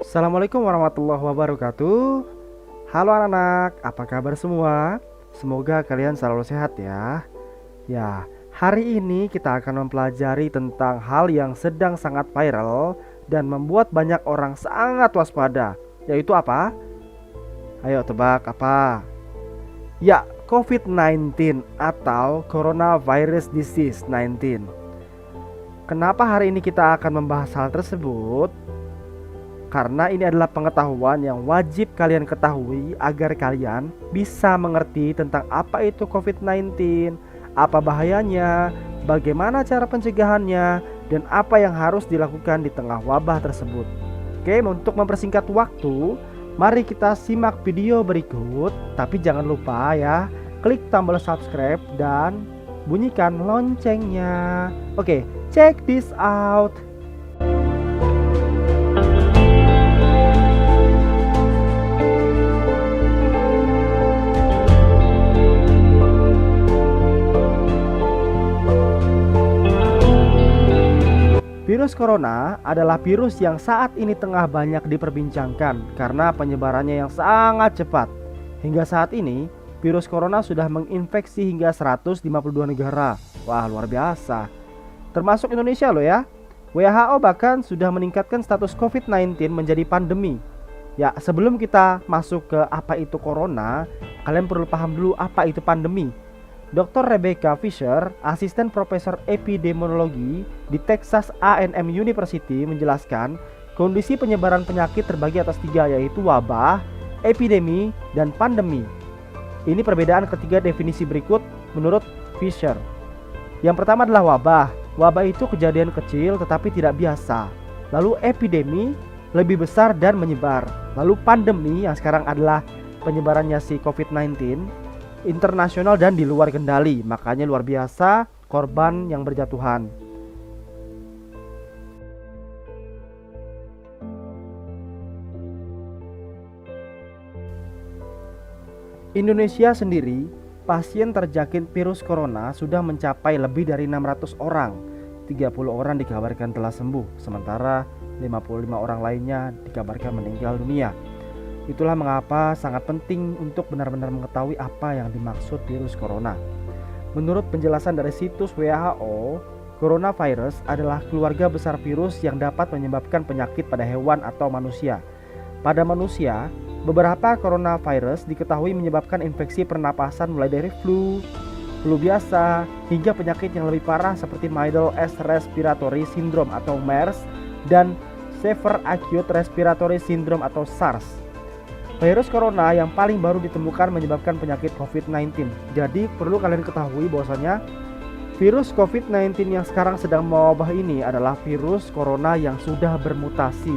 Assalamualaikum warahmatullahi wabarakatuh. Halo anak-anak, apa kabar semua? Semoga kalian selalu sehat ya. Ya, hari ini kita akan mempelajari tentang hal yang sedang sangat viral dan membuat banyak orang sangat waspada. Yaitu apa? Ayo tebak apa? Ya, COVID-19 atau Coronavirus Disease 19. Kenapa hari ini kita akan membahas hal tersebut? Karena ini adalah pengetahuan yang wajib kalian ketahui agar kalian bisa mengerti tentang apa itu COVID-19, apa bahayanya, bagaimana cara pencegahannya, dan apa yang harus dilakukan di tengah wabah tersebut. Oke, untuk mempersingkat waktu, mari kita simak video berikut. Tapi jangan lupa ya, klik tombol subscribe dan bunyikan loncengnya. Oke, check this out. Virus corona adalah virus yang saat ini tengah banyak diperbincangkan karena penyebarannya yang sangat cepat. Hingga saat ini, virus corona sudah menginfeksi hingga 152 negara. Wah, luar biasa. Termasuk Indonesia loh ya. WHO bahkan sudah meningkatkan status COVID-19 menjadi pandemi. Ya, sebelum kita masuk ke apa itu corona, kalian perlu paham dulu apa itu pandemi. Dr. Rebecca Fisher, asisten profesor epidemiologi di Texas A&M University menjelaskan kondisi penyebaran penyakit terbagi atas tiga, yaitu wabah, epidemi, dan pandemi. Ini perbedaan ketiga definisi berikut menurut Fisher. Yang pertama adalah wabah. Wabah itu kejadian kecil tetapi tidak biasa. Lalu epidemi lebih besar dan menyebar. Lalu pandemi yang sekarang adalah penyebarannya si COVID-19 internasional dan di luar kendali, makanya luar biasa korban yang berjatuhan. Indonesia sendiri, pasien terjangkit virus corona sudah mencapai lebih dari 600 orang. 30 orang dikabarkan telah sembuh, sementara 55 orang lainnya dikabarkan meninggal dunia. Itulah mengapa sangat penting untuk benar-benar mengetahui apa yang dimaksud virus corona. Menurut penjelasan dari situs WHO, coronavirus adalah keluarga besar virus yang dapat menyebabkan penyakit pada hewan atau manusia. Pada manusia, beberapa coronavirus diketahui menyebabkan infeksi pernapasan mulai dari flu biasa, hingga penyakit yang lebih parah seperti Middle East Respiratory Syndrome atau MERS dan Severe Acute Respiratory Syndrome atau SARS. Virus corona yang paling baru ditemukan menyebabkan penyakit COVID-19. Jadi perlu kalian ketahui bahwasanya virus COVID-19 yang sekarang sedang mewabah ini adalah virus corona yang sudah bermutasi,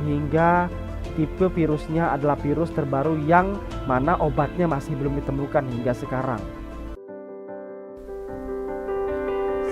sehingga tipe virusnya adalah virus terbaru yang mana obatnya masih belum ditemukan hingga sekarang.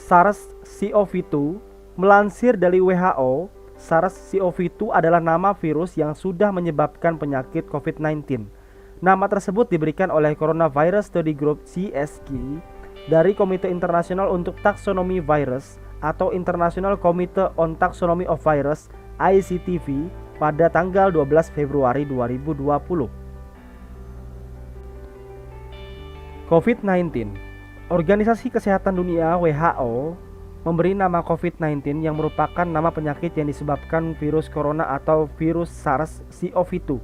SARS-CoV-2 melansir dari WHO, SARS-CoV-2 adalah nama virus yang sudah menyebabkan penyakit COVID-19. Nama tersebut diberikan oleh Coronavirus Study Group CSG dari Komite Internasional untuk Taksonomi Virus atau International Committee on Taxonomy of Virus ICTV pada tanggal 12 Februari 2020. COVID-19. Organisasi Kesehatan Dunia WHO memberi nama COVID-19 yang merupakan nama penyakit yang disebabkan virus corona atau virus SARS-CoV-2.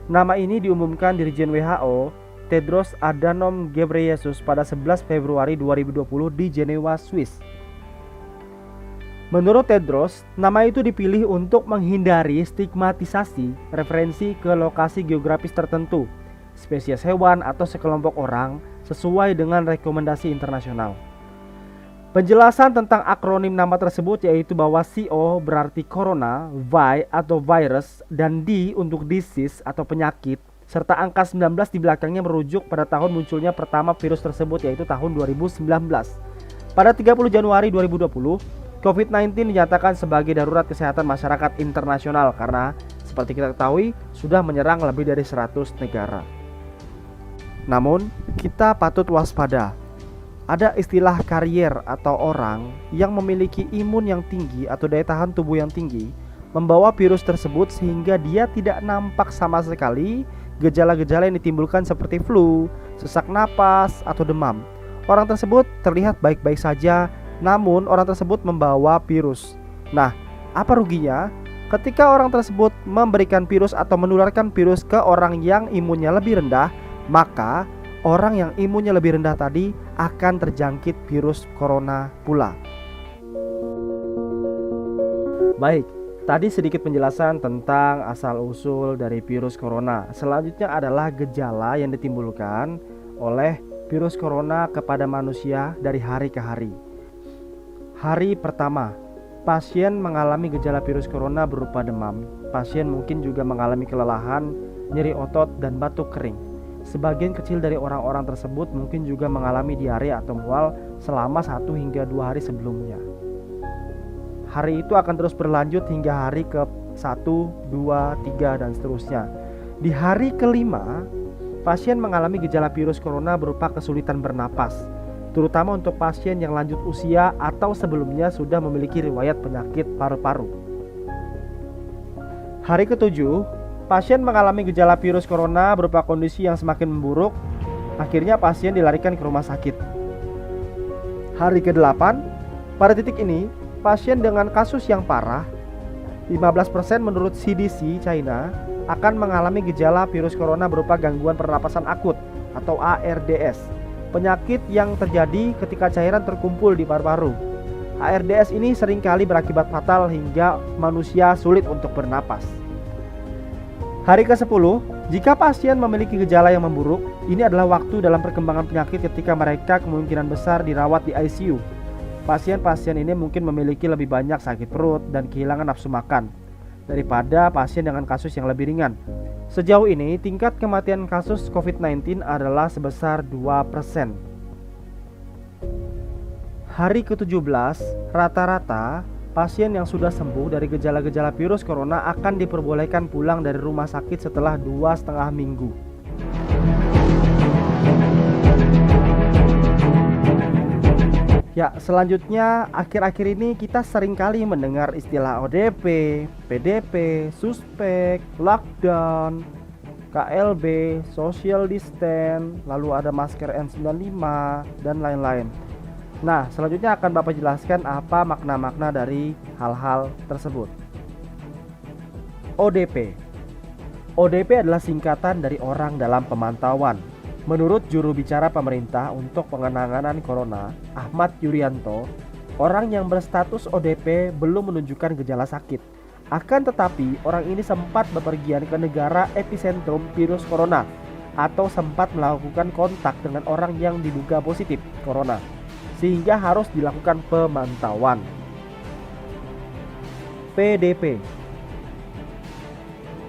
Nama ini diumumkan Dirjen WHO Tedros Adhanom Ghebreyesus pada 11 Februari 2020 di Jenewa, Swiss. Menurut Tedros, nama itu dipilih untuk menghindari stigmatisasi referensi ke lokasi geografis tertentu, spesies hewan atau sekelompok orang sesuai dengan rekomendasi internasional. Penjelasan tentang akronim nama tersebut yaitu bahwa CO berarti corona, Vi atau virus, dan D untuk disease atau penyakit, serta angka 19 di belakangnya merujuk pada tahun munculnya pertama virus tersebut yaitu tahun 2019. Pada 30 Januari 2020, COVID-19 dinyatakan sebagai darurat kesehatan masyarakat internasional karena seperti kita ketahui sudah menyerang lebih dari 100 negara. Namun, kita patut waspada. Ada istilah karier atau orang yang memiliki imun yang tinggi atau daya tahan tubuh yang tinggi membawa virus tersebut sehingga dia tidak nampak sama sekali gejala-gejala yang ditimbulkan seperti flu, sesak napas, atau demam. Orang tersebut terlihat baik-baik saja, namun orang tersebut membawa virus. Nah, apa ruginya? Ketika orang tersebut memberikan virus atau menularkan virus ke orang yang imunnya lebih rendah, maka orang yang imunnya lebih rendah tadi akan terjangkit virus corona pula. Baik, tadi sedikit penjelasan tentang asal-usul dari virus corona. Selanjutnya adalah gejala yang ditimbulkan oleh virus corona kepada manusia dari hari ke hari. Hari pertama, pasien mengalami gejala virus corona berupa demam. Pasien mungkin juga mengalami kelelahan, nyeri otot, dan batuk kering. Sebagian kecil dari orang-orang tersebut mungkin juga mengalami diare atau mual selama 1 hingga 2 hari sebelumnya. Hari itu akan terus berlanjut hingga hari ke-1, 2, 3, dan seterusnya. Di hari kelima, pasien mengalami gejala virus corona berupa kesulitan bernapas, terutama untuk pasien yang lanjut usia atau sebelumnya sudah memiliki riwayat penyakit paru-paru. Hari ke-7, pasien mengalami gejala virus corona berupa kondisi yang semakin memburuk. Akhirnya pasien dilarikan ke rumah sakit. Hari ke-8, pada titik ini, pasien dengan kasus yang parah, 15% menurut CDC China, akan mengalami gejala virus corona berupa gangguan pernapasan akut atau ARDS. Penyakit yang terjadi ketika cairan terkumpul di paru-paru. ARDS ini seringkali berakibat fatal hingga manusia sulit untuk bernapas. Hari ke-10, jika pasien memiliki gejala yang memburuk, ini adalah waktu dalam perkembangan penyakit ketika mereka kemungkinan besar dirawat di ICU. Pasien-pasien ini mungkin memiliki lebih banyak sakit perut dan kehilangan nafsu makan daripada pasien dengan kasus yang lebih ringan. Sejauh ini, tingkat kematian kasus COVID-19 adalah sebesar 2%. Hari ke-17, rata-rata pasien yang sudah sembuh dari gejala-gejala virus corona akan diperbolehkan pulang dari rumah sakit setelah 2,5 minggu. Ya, selanjutnya akhir-akhir ini kita seringkali mendengar istilah ODP, PDP, suspek, lockdown, KLB, social distance, lalu ada masker N95 dan lain-lain. Nah, selanjutnya akan Bapak jelaskan apa makna-makna dari hal-hal tersebut. ODP. ODP adalah singkatan dari orang dalam pemantauan. Menurut juru bicara pemerintah untuk penanganan corona, Ahmad Yuryanto, orang yang berstatus ODP belum menunjukkan gejala sakit. Akan tetapi, orang ini sempat bepergian ke negara epicentrum virus corona atau sempat melakukan kontak dengan orang yang diduga positif corona, sehingga harus dilakukan pemantauan. PDP.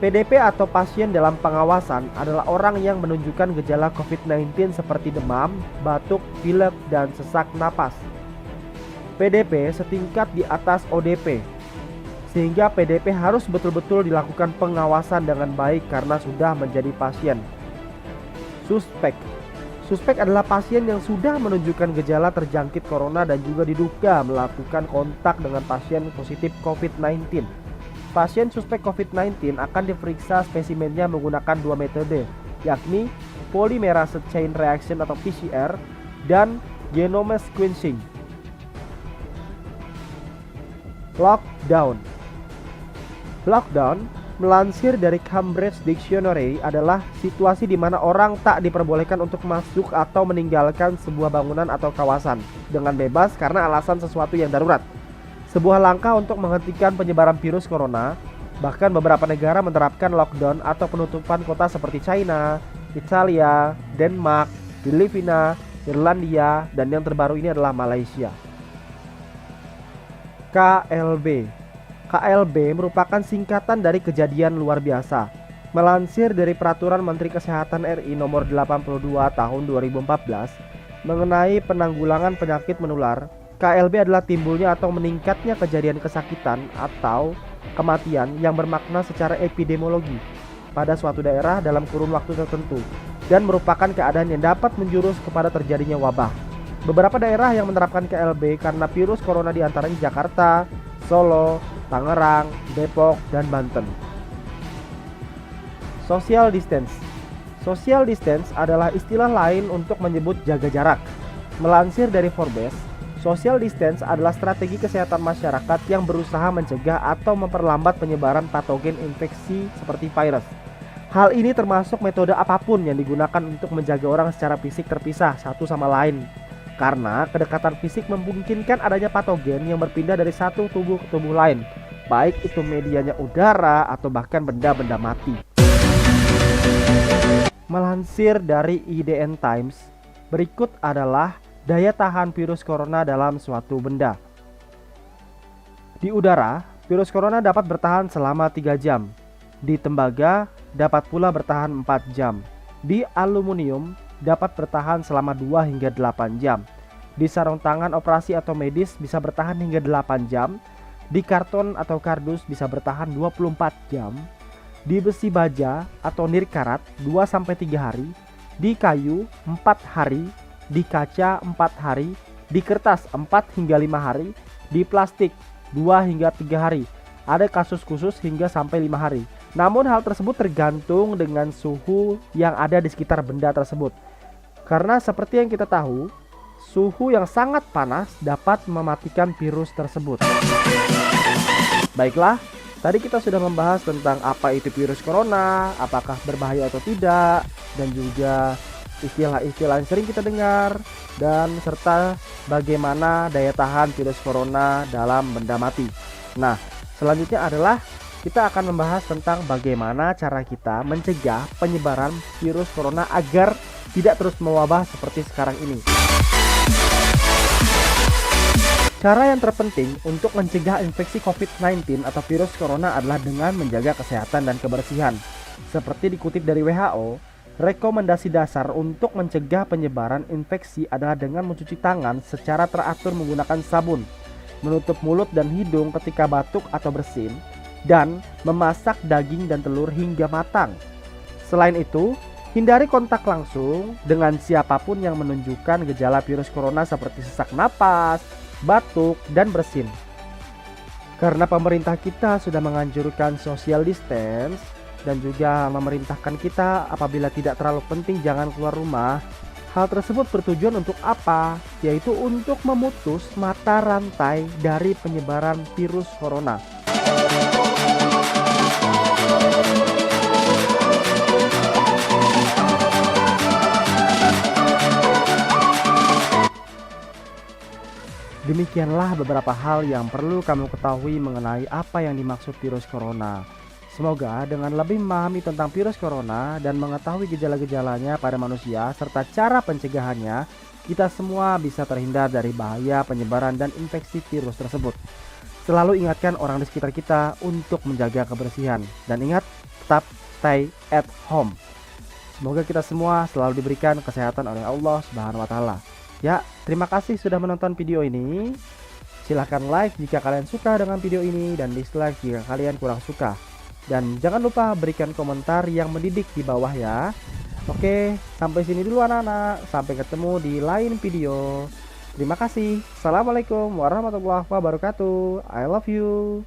PDP atau pasien dalam pengawasan adalah orang yang menunjukkan gejala COVID-19 seperti demam, batuk, pilek, dan sesak napas. PDP setingkat di atas ODP, sehingga PDP harus betul-betul dilakukan pengawasan dengan baik karena sudah menjadi pasien. Suspek. Suspek adalah pasien yang sudah menunjukkan gejala terjangkit corona dan juga diduga melakukan kontak dengan pasien positif COVID-19. Pasien suspek COVID-19 akan diperiksa spesimennya menggunakan 2 metode, yakni polymerase chain reaction atau PCR dan genome sequencing. Lockdown. Lockdown, melansir dari Cambridge Dictionary, adalah situasi di mana orang tak diperbolehkan untuk masuk atau meninggalkan sebuah bangunan atau kawasan dengan bebas karena alasan sesuatu yang darurat. Sebuah langkah untuk menghentikan penyebaran virus corona. Bahkan beberapa negara menerapkan lockdown atau penutupan kota seperti China, Italia, Denmark, Filipina, Irlandia, dan yang terbaru ini adalah Malaysia. KLB. KLB merupakan singkatan dari kejadian luar biasa. Melansir dari Peraturan Menteri Kesehatan RI Nomor 82 Tahun 2014 mengenai penanggulangan penyakit menular, KLB adalah timbulnya atau meningkatnya kejadian kesakitan atau kematian yang bermakna secara epidemiologi pada suatu daerah dalam kurun waktu tertentu dan merupakan keadaan yang dapat menjurus kepada terjadinya wabah. Beberapa daerah yang menerapkan KLB karena virus corona diantaranya Jakarta, Solo, Tangerang, Depok, dan Banten. Social distance. Social distance adalah istilah lain untuk menyebut jaga jarak. Melansir dari Forbes, social distance adalah strategi kesehatan masyarakat yang berusaha mencegah atau memperlambat penyebaran patogen infeksi seperti virus. Hal ini termasuk metode apapun yang digunakan untuk menjaga orang secara fisik terpisah satu sama lain. Karena kedekatan fisik memungkinkan adanya patogen yang berpindah dari satu tubuh ke tubuh lain, baik itu medianya udara atau bahkan benda-benda mati. Melansir dari IDN Times, berikut adalah daya tahan virus corona dalam suatu benda. Di udara, virus corona dapat bertahan selama 3 jam. Di tembaga, dapat pula bertahan 4 jam. Di aluminium, dapat bertahan selama 2 hingga 8 jam. Di sarung tangan operasi atau medis bisa bertahan hingga 8 jam. Di karton atau kardus bisa bertahan 24 jam. Di besi baja atau nirkarat 2-3 hari, di kayu 4 hari, di kaca 4 hari, di kertas 4 hingga 5 hari, di plastik 2 hingga 3 hari. Ada kasus khusus hingga sampai 5 hari. Namun hal tersebut tergantung dengan suhu yang ada di sekitar benda tersebut. Karena seperti yang kita tahu, suhu yang sangat panas dapat mematikan virus tersebut. Baiklah, tadi kita sudah membahas tentang apa itu virus corona, apakah berbahaya atau tidak, dan juga istilah-istilah yang sering kita dengar, dan serta bagaimana daya tahan virus corona dalam benda mati. Nah, selanjutnya adalah kita akan membahas tentang bagaimana cara kita mencegah penyebaran virus corona agar tidak terus mewabah seperti sekarang ini. Cara yang terpenting untuk mencegah infeksi COVID-19 atau virus corona adalah dengan menjaga kesehatan dan kebersihan. Seperti dikutip dari WHO, rekomendasi dasar untuk mencegah penyebaran infeksi adalah dengan mencuci tangan secara teratur menggunakan sabun, menutup mulut dan hidung ketika batuk atau bersin, dan memasak daging dan telur hingga matang. Selain itu, hindari kontak langsung dengan siapapun yang menunjukkan gejala virus corona seperti sesak napas, batuk, dan bersin. Karena pemerintah kita sudah menganjurkan social distance dan juga memerintahkan kita apabila tidak terlalu penting jangan keluar rumah. Hal tersebut bertujuan untuk apa? Yaitu untuk memutus mata rantai dari penyebaran virus corona. Demikianlah beberapa hal yang perlu kamu ketahui mengenai apa yang dimaksud virus corona. Semoga dengan lebih memahami tentang virus corona dan mengetahui gejala-gejalanya pada manusia serta cara pencegahannya, kita semua bisa terhindar dari bahaya penyebaran dan infeksi virus tersebut. Selalu ingatkan orang di sekitar kita untuk menjaga kebersihan. Dan ingat, tetap stay at home. Semoga kita semua selalu diberikan kesehatan oleh Allah Subhanahu wa Ta'ala. Ya, terima kasih sudah menonton video ini. Silahkan like jika kalian suka dengan video ini dan dislike jika kalian kurang suka. Dan jangan lupa berikan komentar yang mendidik di bawah ya. Oke, sampai sini dulu anak-anak. Sampai ketemu di lain video. Terima kasih. Assalamualaikum warahmatullahi wabarakatuh. I love you.